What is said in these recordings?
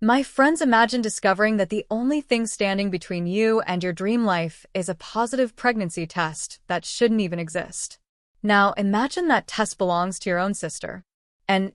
My friends, imagine discovering that the only thing standing between you and your dream life is a positive pregnancy test that shouldn't even exist. Now, imagine that test belongs to your own sister. And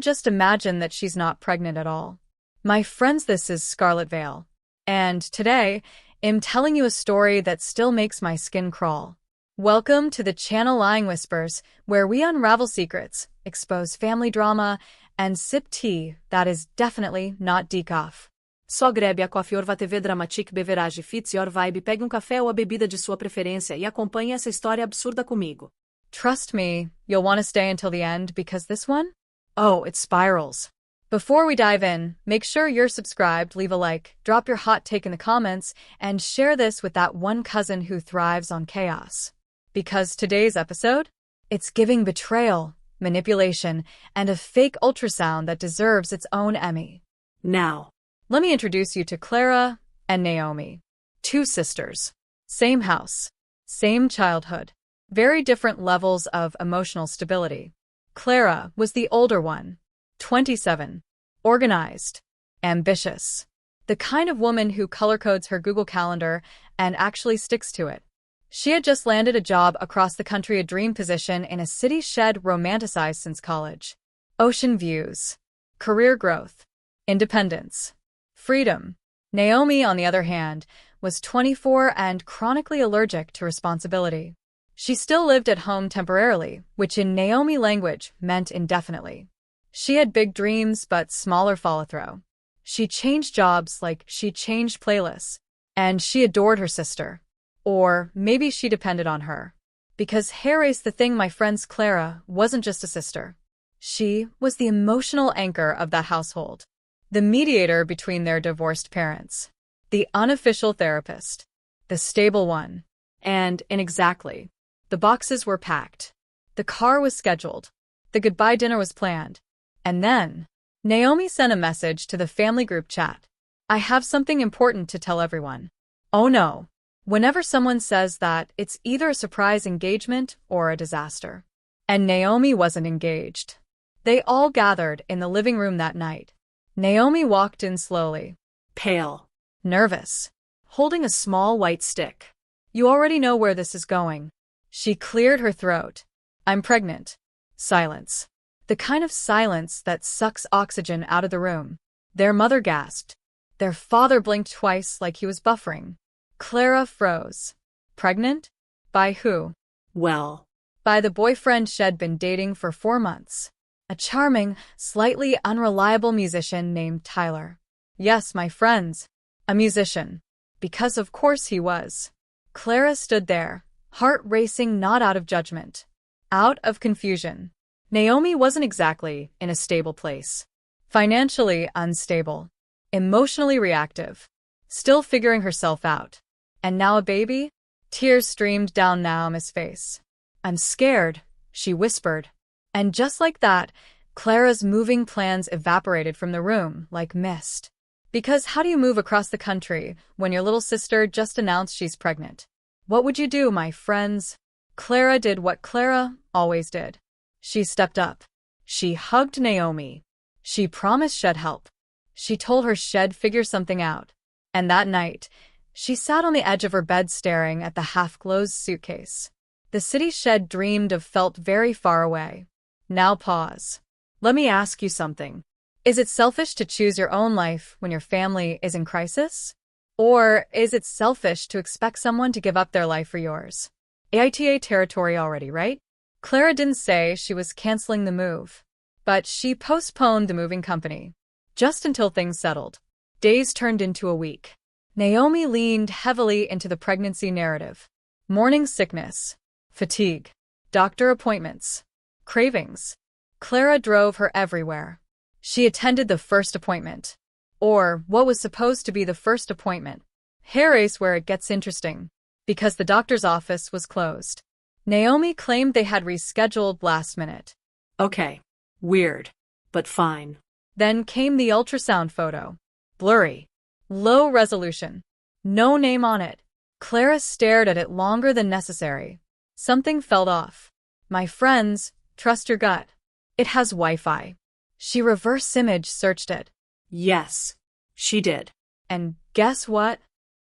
just imagine that she's not pregnant at all. My friends, this is Scarlet Veil. And today, I'm telling you a story that still makes my skin crawl. Welcome to the channel Lying Whispers, where we unravel secrets, expose family drama, and sip tea that is definitely not decaf. Só grebe a coffee or TV dramatique beverage fits your vibe, pegue café ou a bebida de sua preferência e acompanhe essa história absurda comigo. Trust me, you'll want to stay until the end because this one? Oh, it spirals. Before we dive in, make sure you're subscribed, leave a like, drop your hot take in the comments, and share this with that one cousin who thrives on chaos. Because today's episode? It's giving betrayal, manipulation, and a fake ultrasound that deserves its own Emmy. Now, let me introduce you to Clara and Naomi. Two sisters. Same house. Same childhood. Very different levels of emotional stability. Clara was the older one. 27. Organized. Ambitious. The kind of woman who color codes her Google Calendar and actually sticks to it. She had just landed a job across the country, a dream position in a city she'd romanticized since college. Ocean views. Career growth. Independence. Freedom. Naomi, on the other hand, was 24 and chronically allergic to responsibility. She still lived at home temporarily, which in Naomi language meant indefinitely. She had big dreams but smaller follow-through. She changed jobs like she changed playlists, and she adored her sister. Or maybe she depended on her. Because here's the thing, my friends, Clara wasn't just a sister. She was the emotional anchor of that household. The mediator between their divorced parents. The unofficial therapist. The stable one. And exactly. The boxes were packed. The car was scheduled. The goodbye dinner was planned. And then, Naomi sent a message to the family group chat. I have something important to tell everyone. Oh no. Whenever someone says that, it's either a surprise engagement or a disaster. And Naomi wasn't engaged. They all gathered in the living room that night. Naomi walked in slowly. Pale. Nervous. Holding a small white stick. You already know where this is going. She cleared her throat. I'm pregnant. Silence. The kind of silence that sucks oxygen out of the room. Their mother gasped. Their father blinked twice like he was buffering. Clara froze. Pregnant? By who? Well, by the boyfriend she'd been dating for 4 months. A charming, slightly unreliable musician named Tyler. Yes, my friends. A musician. Because of course he was. Clara stood there, heart racing, not out of judgment. Out of confusion. Naomi wasn't exactly in a stable place. Financially unstable. Emotionally reactive. Still figuring herself out. And now a baby? Tears streamed down Naomi's face. I'm scared, she whispered. And just like that, Clara's moving plans evaporated from the room like mist. Because how do you move across the country when your little sister just announced she's pregnant? What would you do, my friends? Clara did what Clara always did. She stepped up. She hugged Naomi. She promised she'd help. She told her she'd figure something out. And that night, she sat on the edge of her bed staring at the half-closed suitcase. The city she'd dreamed of felt very far away. Now pause. Let me ask you something. Is it selfish to choose your own life when your family is in crisis? Or is it selfish to expect someone to give up their life for yours? AITA territory already, right? Clara didn't say she was canceling the move, but she postponed the moving company. Just until things settled. Days turned into a week. Naomi leaned heavily into the pregnancy narrative. Morning sickness. Fatigue. Doctor appointments. Cravings. Clara drove her everywhere. She attended the first appointment. Or what was supposed to be the first appointment. Here's where it gets interesting. Because the doctor's office was closed. Naomi claimed they had rescheduled last minute. Okay. Weird. But fine. Then came the ultrasound photo. Blurry. Low resolution. No name on it. Clara stared at it longer than necessary. Something felt off. My friends, trust your gut. It has Wi-Fi. She reverse image searched it. Yes, she did. And guess what?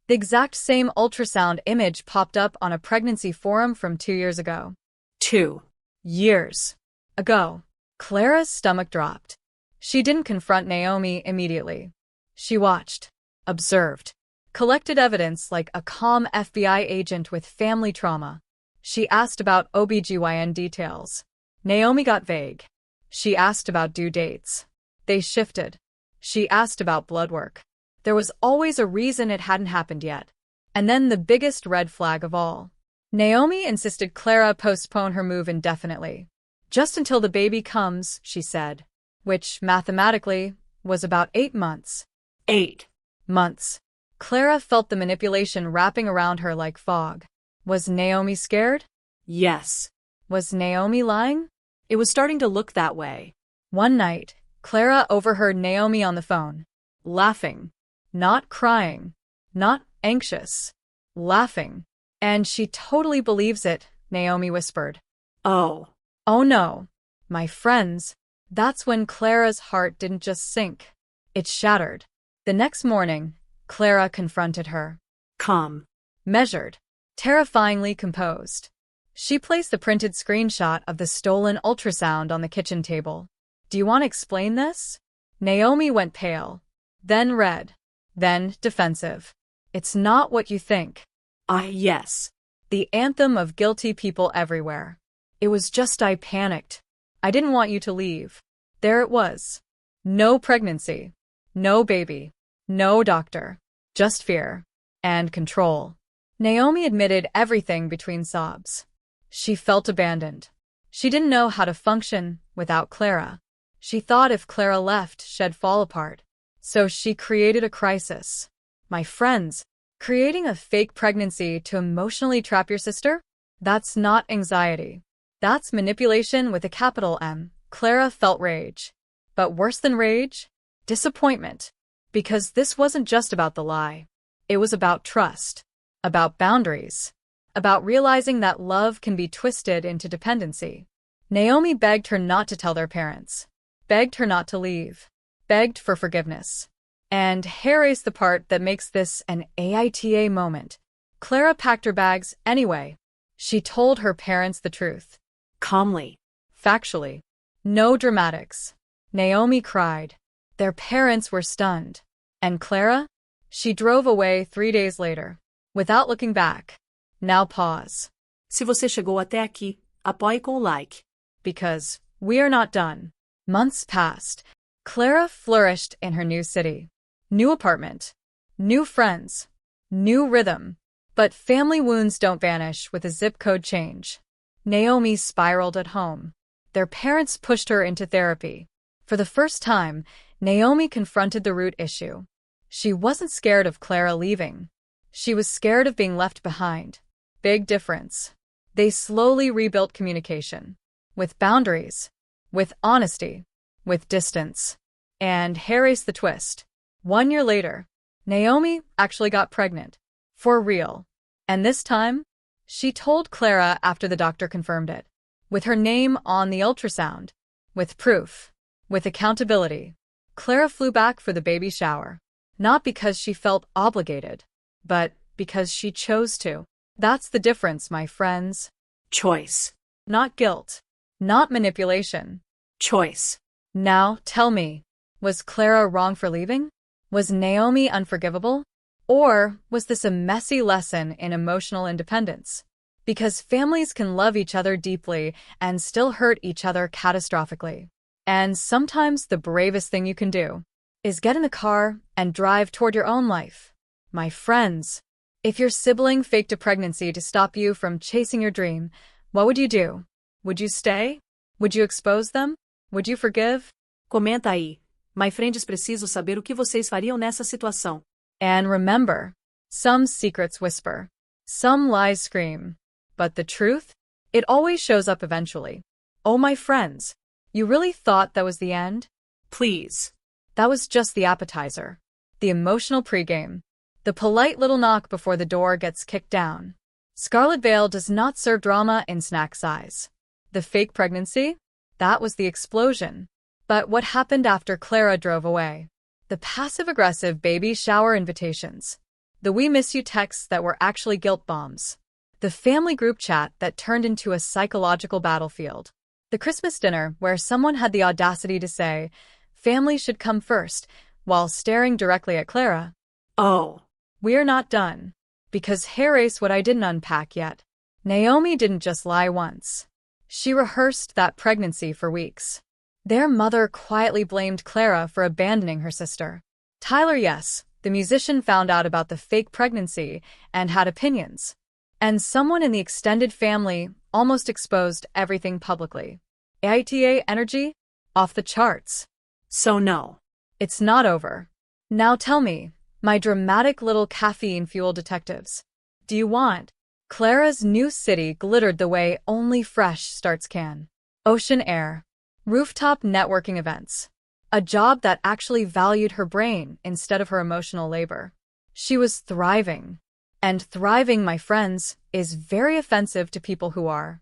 The exact same ultrasound image popped up on a pregnancy forum from 2 years ago. 2 years ago. Clara's stomach dropped. She didn't confront Naomi immediately. She watched, observed, collected evidence like a calm FBI agent with family trauma. She asked about OBGYN details. Naomi got vague. She asked about due dates. They shifted. She asked about blood work. There was always a reason it hadn't happened yet. And then the biggest red flag of all. Naomi insisted Clara postpone her move indefinitely. Just until the baby comes, she said. Which, mathematically, was about 8 months. 8 months. Clara felt the manipulation wrapping around her like fog. Was Naomi scared? Yes. Was Naomi lying? It was starting to look that way. One night, Clara overheard Naomi on the phone. Laughing. Not crying. Not anxious. Laughing. And she totally believes it, Naomi whispered. Oh. Oh no. My friends. That's when Clara's heart didn't just sink. It shattered. The next morning, Clara confronted her. Calm. Measured. Terrifyingly composed. She placed the printed screenshot of the stolen ultrasound on the kitchen table. Do you want to explain this? Naomi went pale. Then red. Then defensive. It's not what you think. Yes. The anthem of guilty people everywhere. It was just I panicked. I didn't want you to leave. There it was. No pregnancy. No baby. No doctor. Just fear. And control. Naomi admitted everything between sobs. She felt abandoned. She didn't know how to function without Clara. She thought if Clara left, she'd fall apart. So she created a crisis. My friends, creating a fake pregnancy to emotionally trap your sister? That's not anxiety. That's manipulation with a capital M. Clara felt rage. But worse than rage? Disappointment. Because this wasn't just about the lie. It was about trust. About boundaries. About realizing that love can be twisted into dependency. Naomi begged her not to tell their parents. Begged her not to leave. Begged for forgiveness. And here's the part that makes this an AITA moment. Clara packed her bags anyway. She told her parents the truth. Calmly. Factually. No dramatics. Naomi cried. Their parents were stunned. And Clara? She drove away 3 days later. Without looking back. Now pause. Se você chegou até aqui, apoie com o like. Because we are not done. Months passed. Clara flourished in her new city. New apartment. New friends. New rhythm. But family wounds don't vanish with a zip code change. Naomi spiraled at home. Their parents pushed her into therapy. For the first time, Naomi confronted the root issue. She wasn't scared of Clara leaving. She was scared of being left behind. Big difference. They slowly rebuilt communication. With boundaries. With honesty. With distance. And here's the twist. 1 year later, Naomi actually got pregnant. For real. And this time, she told Clara after the doctor confirmed it. With her name on the ultrasound. With proof. With accountability. Clara flew back for the baby shower. Not because she felt obligated, but because she chose to. That's the difference, my friends. Choice. Not guilt. Not manipulation. Choice. Now, tell me, was Clara wrong for leaving? Was Naomi unforgivable? Or was this a messy lesson in emotional independence? Because families can love each other deeply and still hurt each other catastrophically. And sometimes the bravest thing you can do is get in the car and drive toward your own life. My friends, if your sibling faked a pregnancy to stop you from chasing your dream, what would you do? Would you stay? Would you expose them? Would you forgive? Comenta aí. My friends, preciso saber o que vocês fariam nessa situação. And remember, some secrets whisper, some lies scream, but the truth? It always shows up eventually. Oh, my friends, you really thought that was the end? Please. That was just the appetizer. The emotional pregame. The polite little knock before the door gets kicked down. Scarlet Veil does not serve drama in snack size. The fake pregnancy? That was the explosion. But what happened after Clara drove away? The passive-aggressive baby shower invitations. The "we miss you" texts that were actually guilt bombs. The family group chat that turned into a psychological battlefield. The Christmas dinner where someone had the audacity to say, "Family should come first," while staring directly at Clara. Oh. We're not done. Because here's what I didn't unpack yet. Naomi didn't just lie once. She rehearsed that pregnancy for weeks. Their mother quietly blamed Clara for abandoning her sister. Tyler, yes, the musician, found out about the fake pregnancy and had opinions. And someone in the extended family almost exposed everything publicly. AITA energy? Off the charts. So no. It's not over. Now tell me, my dramatic little caffeine-fueled detectives. Do you want? Clara's new city glittered the way only fresh starts can. Ocean air. Rooftop networking events. A job that actually valued her brain instead of her emotional labor. She was thriving. And thriving, my friends, is very offensive to people who are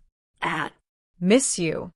miss you.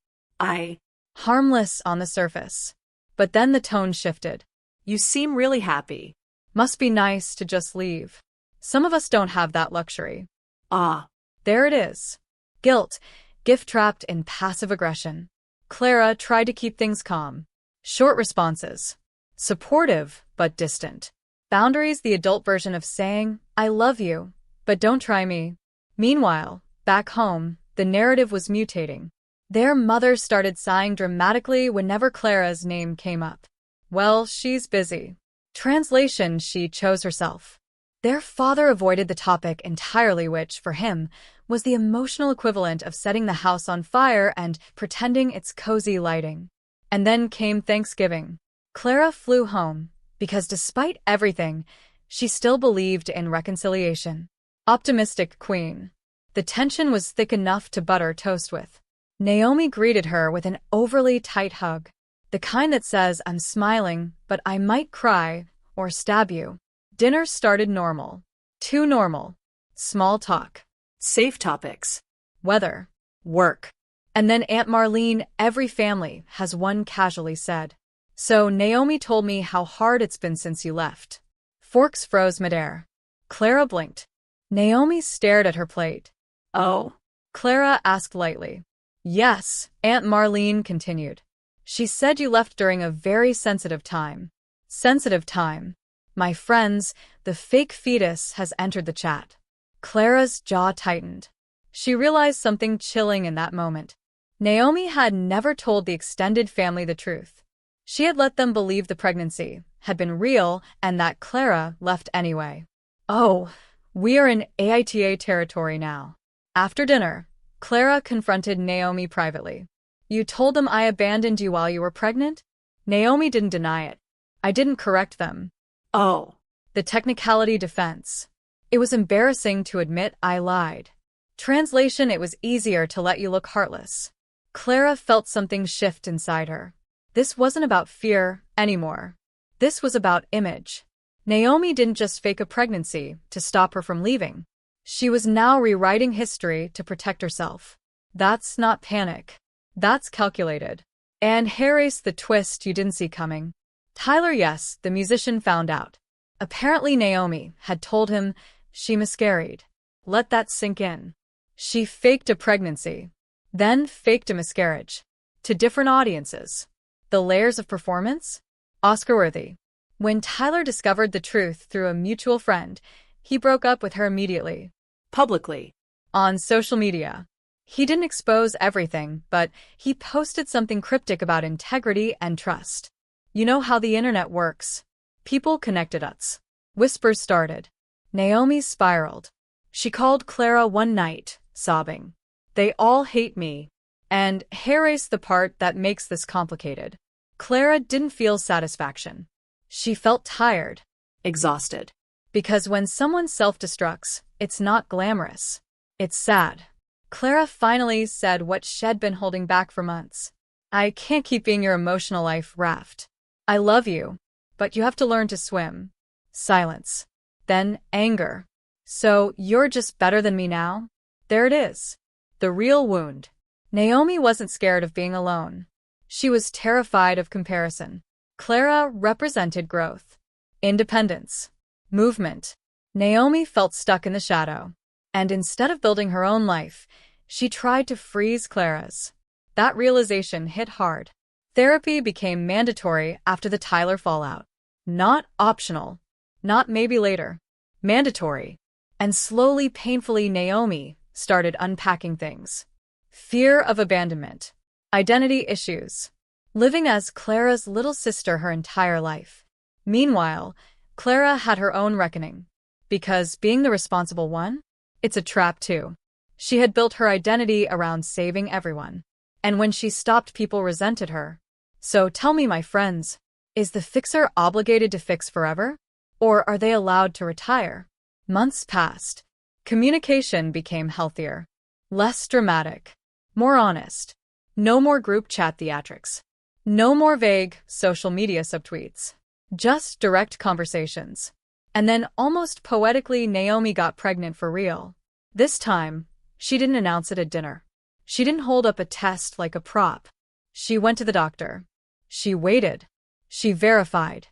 Harmless on the surface. But then the tone shifted. You seem really happy. Must be nice to just leave. Some of us don't have that luxury. Ah. There it is. Guilt, gift-trapped in passive aggression. Clara tried to keep things calm. Short responses. Supportive, but distant. Boundaries, the adult version of saying, "I love you, but don't try me." Meanwhile, back home, the narrative was mutating. Their mother started sighing dramatically whenever Clara's name came up. Well, she's busy. Translation, she chose herself. Their father avoided the topic entirely, which, for him, was the emotional equivalent of setting the house on fire and pretending it's cozy lighting. And then came Thanksgiving. Clara flew home, because despite everything, she still believed in reconciliation. Optimistic queen. The tension was thick enough to butter toast with. Naomi greeted her with an overly tight hug. The kind that says, "I'm smiling, but I might cry or stab you." Dinner started normal. Too normal. Small talk. Safe topics. Weather. Work. And then Aunt Marlene, "Every family has one," casually said. "So Naomi told me how hard it's been since you left." Forks froze midair. Clara blinked. Naomi stared at her plate. Oh. Clara asked lightly. "Yes," Aunt Marlene continued. "She said you left during a very sensitive time." Sensitive time. My friends, the fake fetus has entered the chat. Clara's jaw tightened. She realized something chilling in that moment. Naomi had never told the extended family the truth. She had let them believe the pregnancy had been real and that Clara left anyway. Oh, we are in AITA territory now. After dinner, Clara confronted Naomi privately. "You told them I abandoned you while you were pregnant?" Naomi didn't deny it. "I didn't correct them." Oh. The technicality defense. "It was embarrassing to admit I lied." Translation, "It was easier to let you look heartless." Clara felt something shift inside her. This wasn't about fear anymore. This was about image. Naomi didn't just fake a pregnancy to stop her from leaving. She was now rewriting history to protect herself. That's not panic. That's calculated. And here's the twist you didn't see coming. Tyler, yes, the musician, found out. Apparently Naomi had told him she miscarried. Let that sink in. She faked a pregnancy, then faked a miscarriage. To different audiences. The layers of performance? Oscar-worthy. When Tyler discovered the truth through a mutual friend, he broke up with her immediately. Publicly. On social media. He didn't expose everything, but he posted something cryptic about integrity and trust. You know how the internet works. People connected us. Whispers started. Naomi spiraled. She called Clara one night, sobbing. "They all hate me." And here's the part that makes this complicated. Clara didn't feel satisfaction. She felt tired. Exhausted. Because when someone self-destructs, it's not glamorous. It's sad. Clara finally said what she'd been holding back for months. "I can't keep being your emotional life raft. I love you, but you have to learn to swim." Silence. Then anger. "So you're just better than me now?" There it is. The real wound. Naomi wasn't scared of being alone. She was terrified of comparison. Clara represented growth, independence, movement. Naomi felt stuck in the shadow, and instead of building her own life, she tried to freeze Clara's. That realization hit hard. Therapy became mandatory after the Tyler fallout. Not optional, not maybe later. Mandatory. And slowly, painfully, Naomi started unpacking things. Fear of abandonment, identity issues, living as Clara's little sister her entire life. Meanwhile, Clara had her own reckoning. Because being the responsible one, it's a trap too. She had built her identity around saving everyone. And when she stopped, people resented her. So tell me, my friends, is the fixer obligated to fix forever? Or are they allowed to retire? Months passed. Communication became healthier, less dramatic, more honest. No more group chat theatrics. No more vague social media subtweets. Just direct conversations. And then, almost poetically, Naomi got pregnant for real. This time, she didn't announce it at dinner. She didn't hold up a test like a prop. She went to the doctor. She waited. She verified.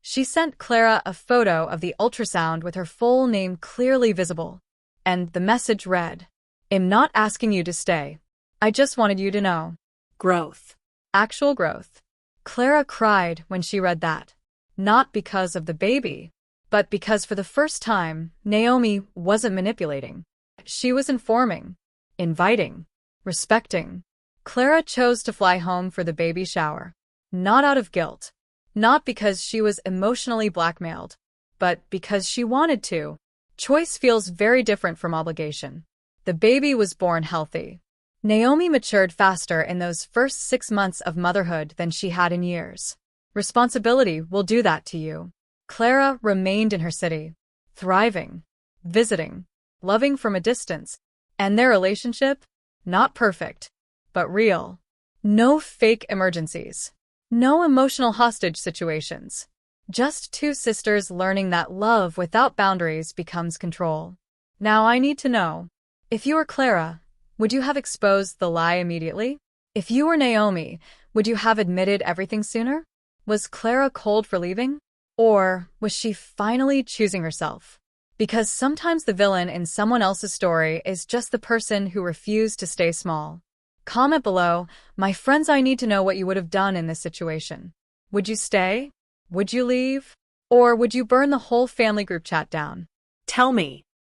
She sent Clara a photo of the ultrasound with her full name clearly visible. And the message read, "I'm not asking you to stay. I just wanted you to know." Growth. Actual growth. Clara cried when she read that. Not because of the baby, but because for the first time, Naomi wasn't manipulating. She was informing, inviting, respecting. Clara chose to fly home for the baby shower. Not out of guilt. Not because she was emotionally blackmailed, but because she wanted to. Choice feels very different from obligation. The baby was born healthy. Naomi matured faster in those first 6 months of motherhood than she had in years. Responsibility will do that to you. Clara remained in her city, thriving, visiting, loving from a distance, and their relationship, not perfect, but real. No fake emergencies. No emotional hostage situations. Just two sisters learning that love without boundaries becomes control. Now I need to know, if you were Clara, would you have exposed the lie immediately? If you were Naomi, would you have admitted everything sooner? Was Clara cold for leaving? Or was she finally choosing herself? Because sometimes the villain in someone else's story is just the person who refused to stay small. Comment below, my friends, I need to know what you would have done in this situation. Would you stay? Would you leave? Or would you burn the whole family group chat down? Tell me.